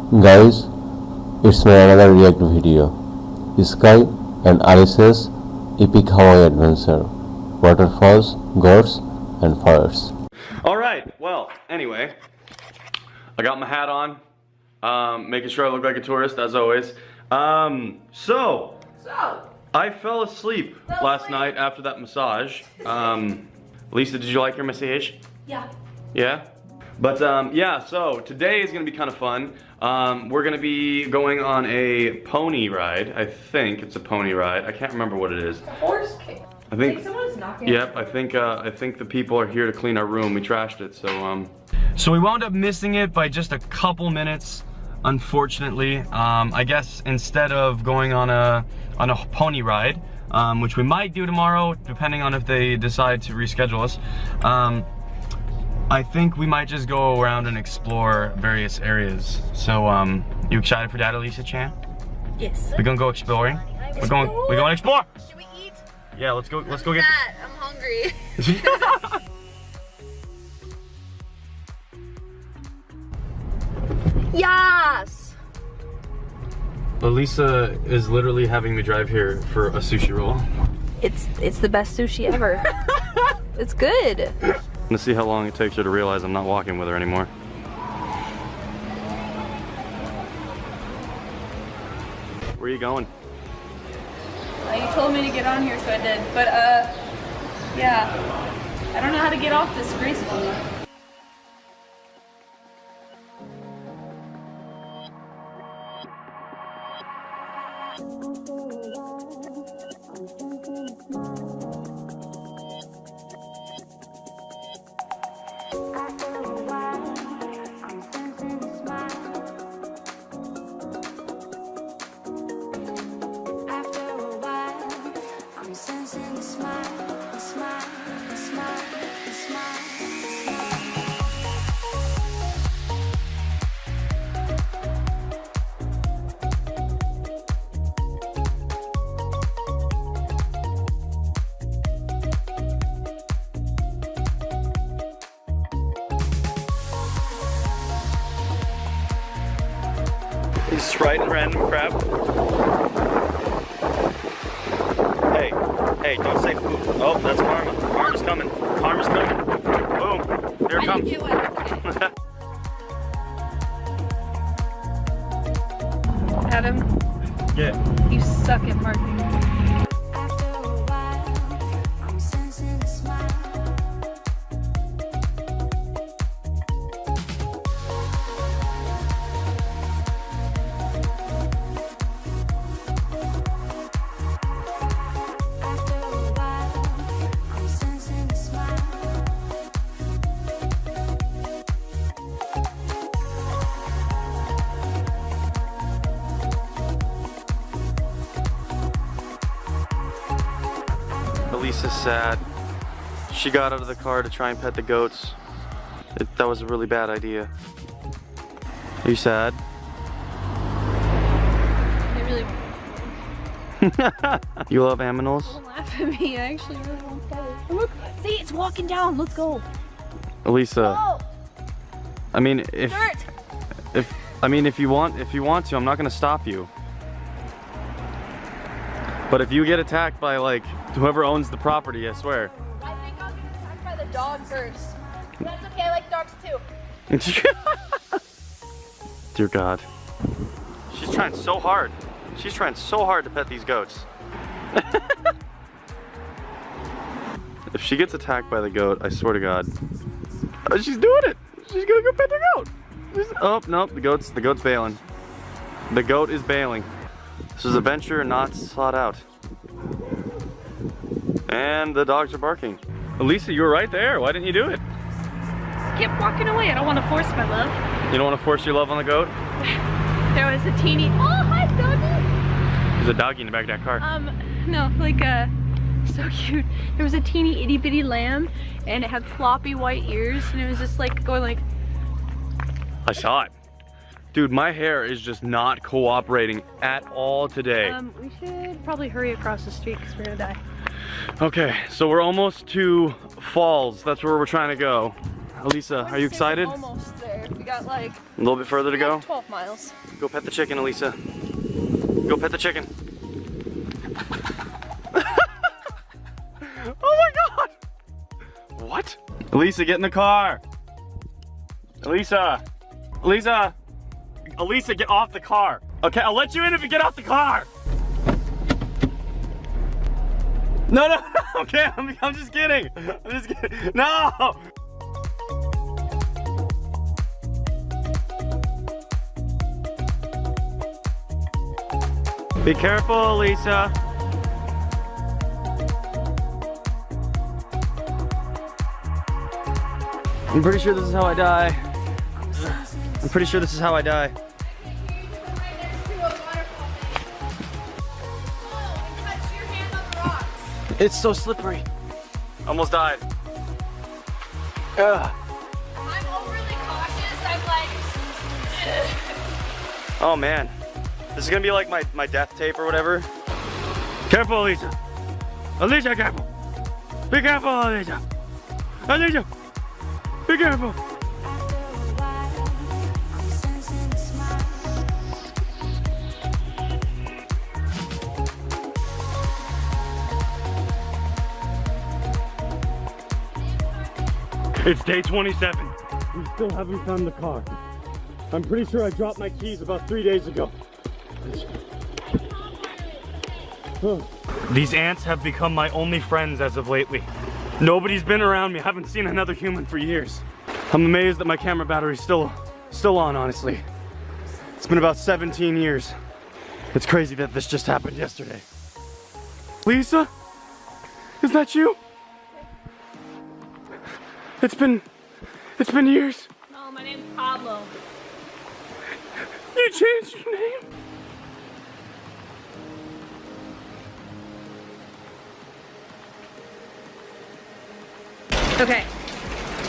Guys, it's my another react video. Sky and ALESA'S epic Hawaii adventure. Waterfalls, gorge, and fires. Alright, well, anyway, I got my hat on, making sure I look like a tourist as always. So I fell asleep last night after that massage. Lisa, did you like your massage? Yeah. Yeah? But yeah, so today is gonna be kind of fun. We're gonna be going on a pony ride. I think it's a pony ride. I can't remember what it is. A horse kick. I think someone's knocking. Yep, I think the people are here to clean our room. We trashed it, so we wound up missing it by just a couple minutes, unfortunately. I guess instead of going on a pony ride, which we might do tomorrow, depending on if they decide to reschedule us. I think we might just go around and explore various areas. So, you excited for that, Elisa Chan? Yes. We're gonna go exploring. We're going explore. Should we eat? Yeah, let's go get. I'm hungry. Yes. Elisa is literally having me drive here for a sushi roll. It's the best sushi ever. It's good. Let's see how long it takes her to realize I'm not walking with her anymore. Where are you going? You told me to get on here, so I did. But yeah, I don't know how to get off this gracefully. He's just writing random crap. Hey, don't say food. Oh, that's karma. Karma's coming. Karma's coming. Boom. Here it comes. Adam. Yeah. You suck at marketing. Elisa's sad. She got out of the car to try and pet the goats. That was a really bad idea. Are you sad? You love animals? Don't laugh at me. I actually really want to. Look, see, it's walking down. Let's go. Elisa. Oh. I mean, if you want to, I'm not gonna stop you. But if you get attacked by like whoever owns the property, I swear. I think I'll get attacked by the dog first. That's okay. I like dogs too. Dear God. She's trying so hard. She's trying so hard to pet these goats. If she gets attacked by the goat, I swear to God. Oh, she's doing it. She's gonna go pet the goat. Oh, no, the goat's bailing. The goat is bailing. This is a venture not sought out. And the dogs are barking. Elisa, you were right there. Why didn't you do it? Keep walking away. I don't want to force my love. You don't want to force your love on the goat? There was a teeny. Oh, hi, doggy. There's a doggy in the back of that car. No, like so cute. There was a teeny itty bitty lamb, and it had floppy white ears, and it was just like going like. I saw it. Dude, my hair is just not cooperating at all today. We should probably hurry across the street because we're gonna die. Okay, so we're almost to Falls. That's where we're trying to go. Elisa, are you excited? Almost there. got like a little bit further to go. 12 miles. Go pet the chicken, Elisa. Go pet the chicken. Oh my God! What? Elisa, get in the car. Elisa. Elisa. Elisa, get off the car. Okay, I'll let you in if you get off the car. No, no, okay, I'm just kidding. I'm just kidding. No! Be careful, Lisa. I'm pretty sure this is how I die. I'm pretty sure this is how I die. It's so slippery. Almost died. Ugh. I'm overly cautious. I'm like, oh man. This is gonna be like my death tape or whatever. Careful, Alicia. Alicia, careful. Be careful, Alicia. Alicia, be careful. It's day 27. We still haven't found the car. I'm pretty sure I dropped my keys about 3 days ago. These ants have become my only friends as of lately. Nobody's been around me. I haven't seen another human for years. I'm amazed that my camera battery's still on, honestly. It's been about 17 years. It's crazy that this just happened yesterday. Lisa? Is that you? It's been years. no, my name's Pablo. You changed your name? Okay,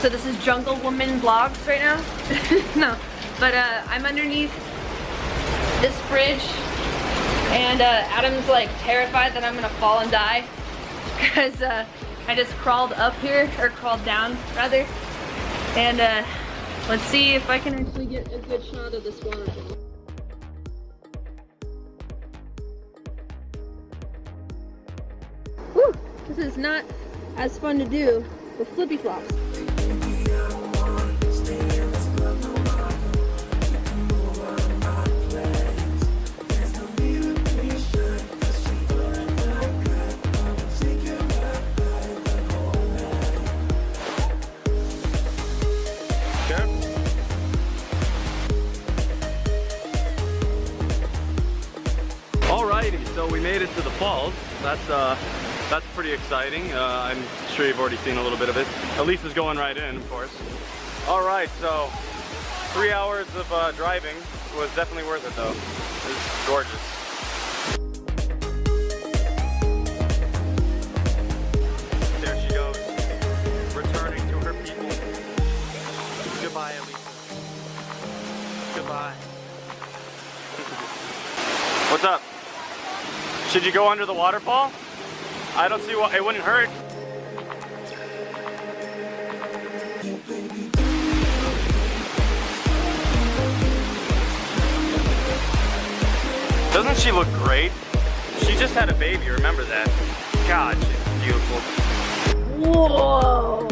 so this is Jungle Woman Vlogs right now. No, but I'm underneath this bridge, and Adam's like terrified that I'm gonna fall and die because I just crawled up here, or crawled down rather, and let's see if I can actually get a good shot of this waterfall. Woo! This is not as fun to do with flippy flops. Alrighty, so we made it to the falls. That's pretty exciting. I'm sure you've already seen a little bit of it. Elisa's going right in, of course. Alright, so 3 hours of driving was definitely worth it though. It was gorgeous. There she goes, returning to her people. Goodbye, Elisa. Goodbye. What's up? Should you go under the waterfall? I don't see why it wouldn't hurt. Doesn't she look great? She just had a baby, remember that. God, she's beautiful. Whoa!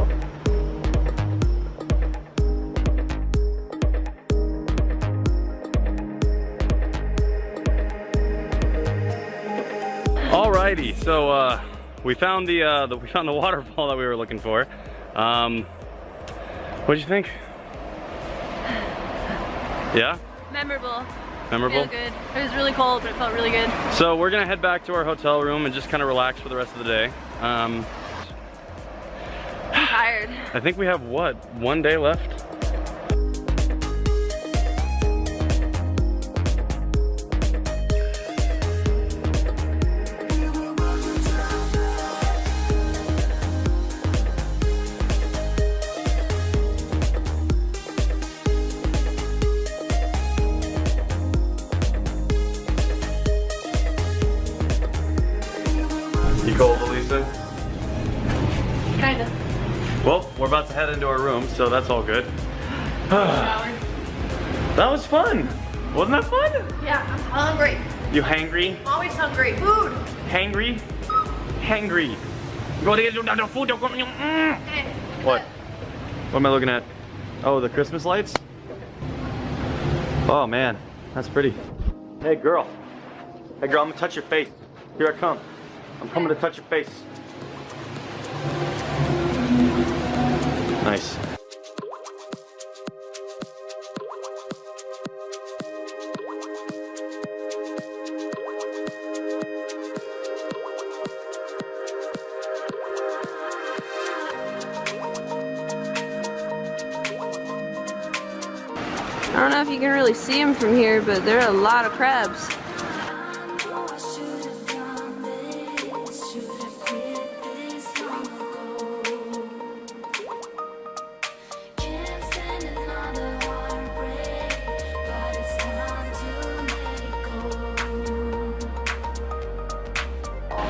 Alrighty, so we found the waterfall that we were looking for. What'd you think? Yeah? Memorable. Memorable? Feel good. It was really cold, but it felt really good. So we're gonna head back to our hotel room and just kind of relax for the rest of the day. I'm tired. I think we have, what, 1 day left? You cold, Elisa? Kinda. Well, we're about to head into our room, so that's all good. Shower. That was fun. Wasn't that fun? Yeah, I'm hungry. You hangry? Always hungry. Food. Hangry? Hangry. Go to get the food. What? What am I looking at? Oh, the Christmas lights? Oh man, that's pretty. Hey girl. Hey girl, I'm gonna touch your face. Here I come. I'm coming to touch your face. Nice. I don't know if you can really see them from here, but there are a lot of crabs.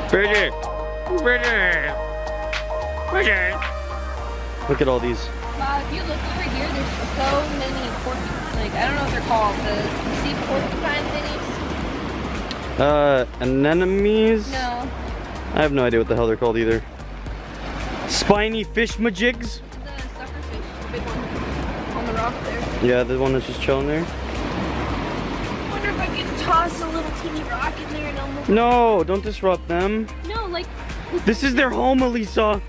Bridget! Bridget! Bridget! Look at all these. Wow, if you look over here, there's so many porcupines. Like, I don't know what they're called. The sea porcupine thingies? Anemones? No. I have no idea what the hell they're called either. Spiny fish majigs? The sucker fish, the big one. On the rock there. Yeah, the one that's just chilling there. I wonder if I can toss a little teeny rock in there and almost... No, don't disrupt them. No, like... This is their home, Elisa.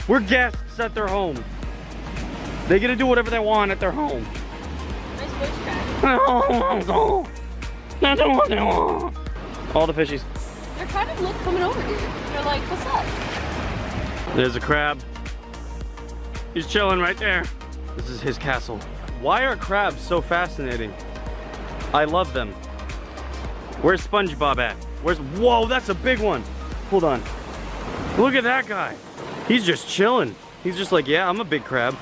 We're guests at their home. They get to do whatever they want at their home. Nice voice crack. All the fishies. They're kind of coming over here. They're like, what's up? There's a crab. He's chilling right there. This is his castle. Why are crabs so fascinating? I love them. Where's SpongeBob at? Whoa, that's a big one. Hold on. Look at that guy. He's just chilling. He's just like, yeah, I'm a big crab.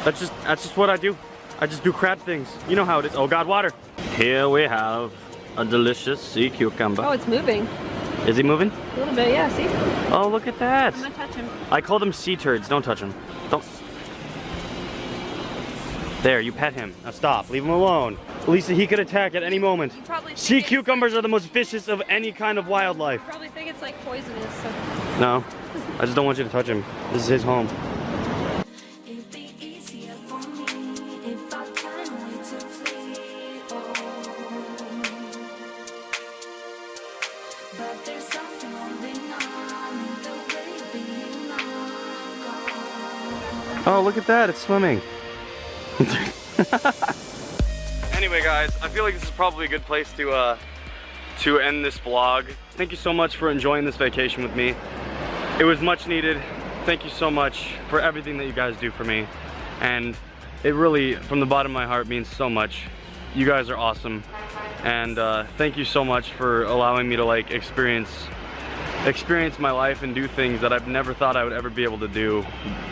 That's just what I do. I just do crab things. You know how it is. Oh God, water. Here we have a delicious sea cucumber. Oh, it's moving. Is he moving? A little bit, yeah, see? Oh, look at that. I'm gonna touch him. I call them sea turds. Don't touch him. Don't. There, you pet him. Now stop. Leave him alone. Lisa, he could attack at any moment. Sea cucumbers are the most vicious of any kind of wildlife. You probably think it's like poisonous. So. No, I just don't want you to touch him. This is his home. Oh, look at that, it's swimming. Anyway guys, I feel like this is probably a good place to end this vlog. Thank you so much for enjoying this vacation with me. It was much needed. Thank you so much for everything that you guys do for me. And it really, from the bottom of my heart, means so much. You guys are awesome. And thank you so much for allowing me to like experience my life and do things that I've never thought I would ever be able to do.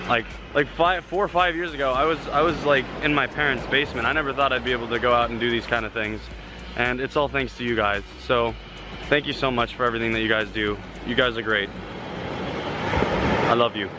Like 4 or 5 years ago, I was like in my parents' basement. I never thought I'd be able to go out and do these kind of things. And it's all thanks to you guys. So thank you so much for everything that you guys do. You guys are great. I love you.